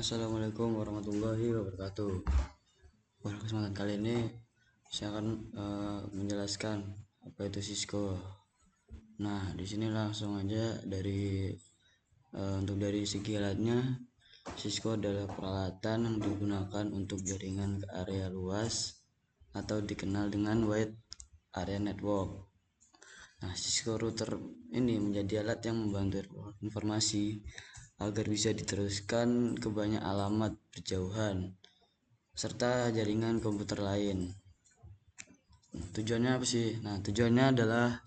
Assalamualaikum warahmatullahi wabarakatuh. Pada kesempatan kali ini saya akan menjelaskan apa itu Cisco. Nah, di sini langsung aja untuk dari segi alatnya, Cisco adalah peralatan yang digunakan untuk jaringan ke area luas atau dikenal dengan wide area network. Nah, Cisco router ini menjadi alat yang membantu informasi agar bisa diteruskan ke banyak alamat berjauhan serta jaringan komputer lain. Tujuannya apa sih? Nah, tujuannya adalah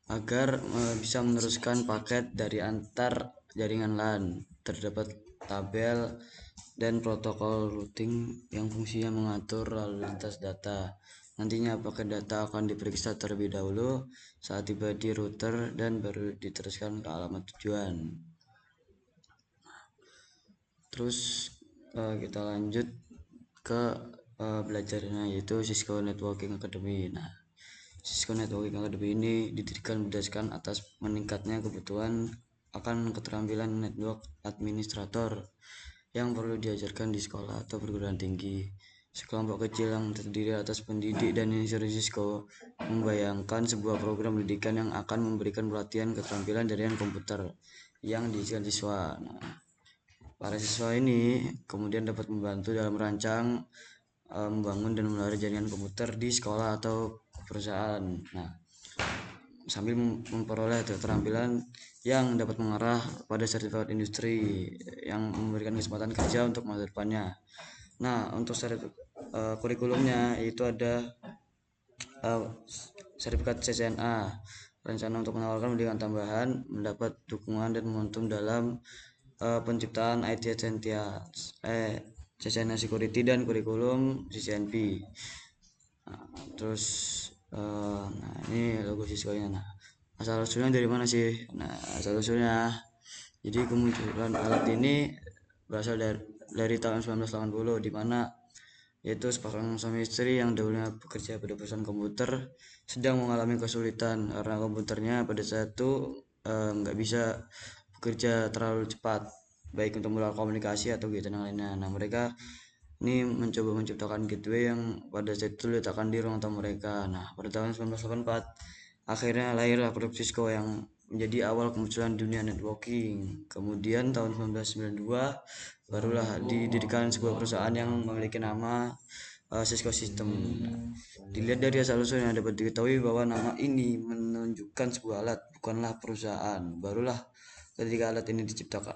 agar bisa meneruskan paket dari antar jaringan LAN. Terdapat tabel dan protokol routing yang fungsinya mengatur lalu lintas data. Nantinya paket data akan diperiksa terlebih dahulu saat tiba di router dan baru diteruskan ke alamat tujuan. Terus kita lanjut ke belajarnya, yaitu Cisco Networking Academy. Nah, Cisco Networking Academy ini didirikan berdasarkan atas meningkatnya kebutuhan akan keterampilan network administrator yang perlu diajarkan di sekolah atau perguruan tinggi. Sekelompok kecil yang terdiri atas pendidik dan insinyur Cisco membayangkan sebuah program pendidikan yang akan memberikan pelatihan keterampilan jaringan komputer yang diajarkan siswa. Nah, para siswa ini kemudian dapat membantu dalam merancang, membangun dan memelihara jaringan komputer di sekolah atau perusahaan. Nah, sambil memperoleh keterampilan yang dapat mengarah pada sertifikat industri yang memberikan kesempatan kerja untuk masa depannya. Nah, untuk kurikulumnya itu ada sertifikat CCNA, rencana untuk menawarkan pendidikan tambahan, mendapat dukungan dan momentum dalam penciptaan IT CCNA Security dan kurikulum CCNP. Nah, terus nah ini logo siswanya. Nah, asal usulnya dari mana sih? Nah, asal usulnya, jadi kemunculan alat ini berasal dari tahun 1980, di mana yaitu sepasang suami istri yang dahulunya bekerja pada perusahaan komputer sedang mengalami kesulitan karena komputernya pada saat itu nggak bisa bekerja terlalu cepat, baik untuk melakukan komunikasi atau kegiatan yang lainnya. Nah, mereka ini mencoba menciptakan gateway yang pada saat itu diletakkan di ruang tamu mereka. Nah, pada tahun 1984 akhirnya lahirlah produk Cisco yang menjadi awal kemunculan dunia networking. Kemudian tahun 1992 barulah didirikan sebuah perusahaan yang memiliki nama Cisco System. Dilihat dari asal usulnya dapat diketahui bahwa nama ini menunjukkan sebuah alat, bukanlah perusahaan. Barulah ketika alat ini diciptakan,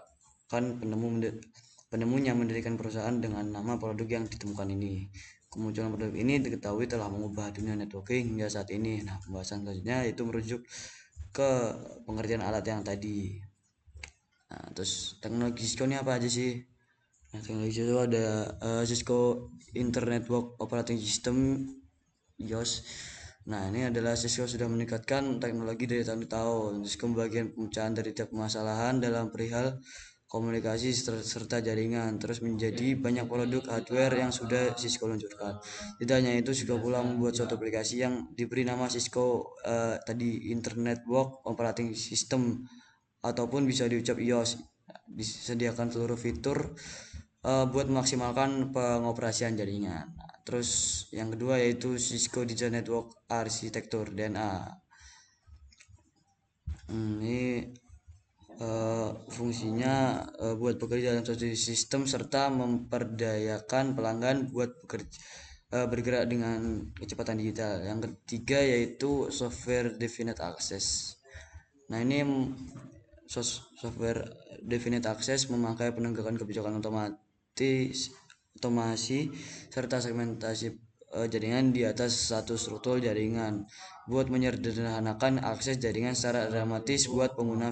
penemunya mendirikan perusahaan dengan nama produk yang ditemukan ini. Kemunculan produk ini diketahui telah mengubah dunia networking hingga saat ini. Nah, pembahasan selanjutnya itu merujuk ke pengertian alat yang tadi. Nah, terus teknologi Cisco ini apa aja sih? Nah, teknologi Cisco ada Cisco Internet Network Operating System (IOS). Nah, ini adalah Cisco sudah meningkatkan teknologi dari tahun ke tahun. Cisco membagikan pemecahan dari tiap permasalahan dalam perihal komunikasi serta jaringan, terus menjadi banyak produk hardware yang sudah Cisco luncurkan. Tidak hanya itu, Cisco pula membuat suatu aplikasi yang diberi nama Cisco tadi Internet Network Operating System, ataupun bisa diucap IOS. Disediakan seluruh fitur buat memaksimalkan pengoperasian jaringan. Nah, terus yang kedua yaitu Cisco Digital Network Architecture DNA. Ini fungsinya buat bekerja dalam suatu sistem serta memperdayakan pelanggan buat bergerak dengan kecepatan digital. Yang ketiga yaitu Software Defined Access. Nah, ini Software Defined Access memakai penegakan kebijakan otomasi serta segmentasi jaringan di atas satu struktur jaringan buat menyederhanakan akses jaringan secara dramatis buat pengguna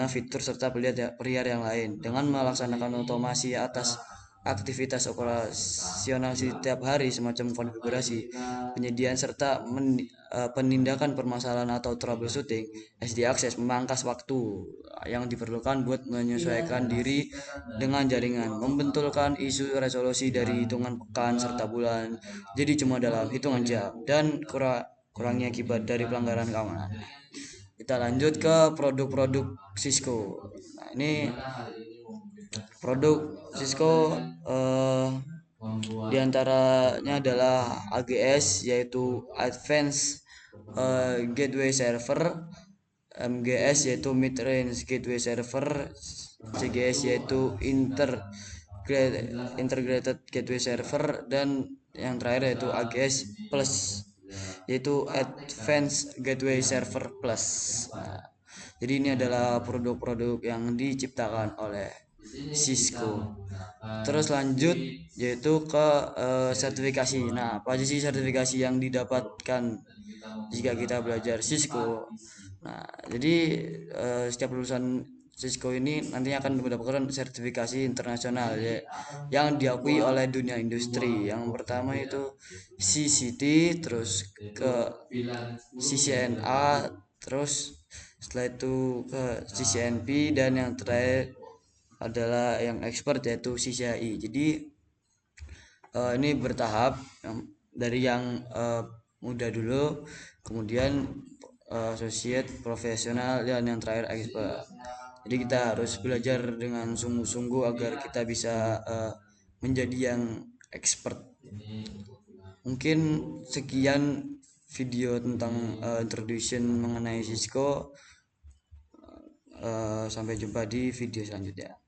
fitur serta pilihan yang lain dengan melaksanakan otomasi atas aktivitas operasional setiap hari semacam konfigurasi, penyediaan serta penindakan permasalahan atau troubleshooting. SD Access memangkas waktu yang diperlukan buat menyesuaikan diri dengan jaringan, membentulkan isu resolusi dari hitungan pekan serta bulan jadi cuma dalam hitungan jam, dan kurangnya akibat dari pelanggaran keamanan. Kita lanjut ke produk-produk Cisco. Nah, ini Produk Cisco diantaranya adalah AGS, yaitu Advanced Gateway Server, MGS yaitu Mid Range Gateway Server, CGS yaitu Integrated Gateway Server, dan yang terakhir yaitu AGS Plus, yaitu Advanced Gateway Server Plus. Nah, jadi ini adalah produk-produk yang diciptakan oleh Cisco. Terus lanjut yaitu ke sertifikasi. Nah, apa aja sih sertifikasi yang didapatkan jika kita belajar Cisco? Nah, jadi setiap lulusan Cisco ini nantinya akan mendapatkan sertifikasi internasional ya, yang diakui oleh dunia industri. Yang pertama itu CCT, terus ke CCNA, terus setelah itu ke CCNP, dan yang terakhir adalah yang expert yaitu CCI. Jadi ini bertahap, dari yang muda dulu, kemudian associate, profesional, dan yang terakhir expert. Jadi kita harus belajar dengan sungguh-sungguh agar kita bisa menjadi yang expert. Mungkin sekian video tentang introduction mengenai Cisco. Sampai jumpa di video selanjutnya.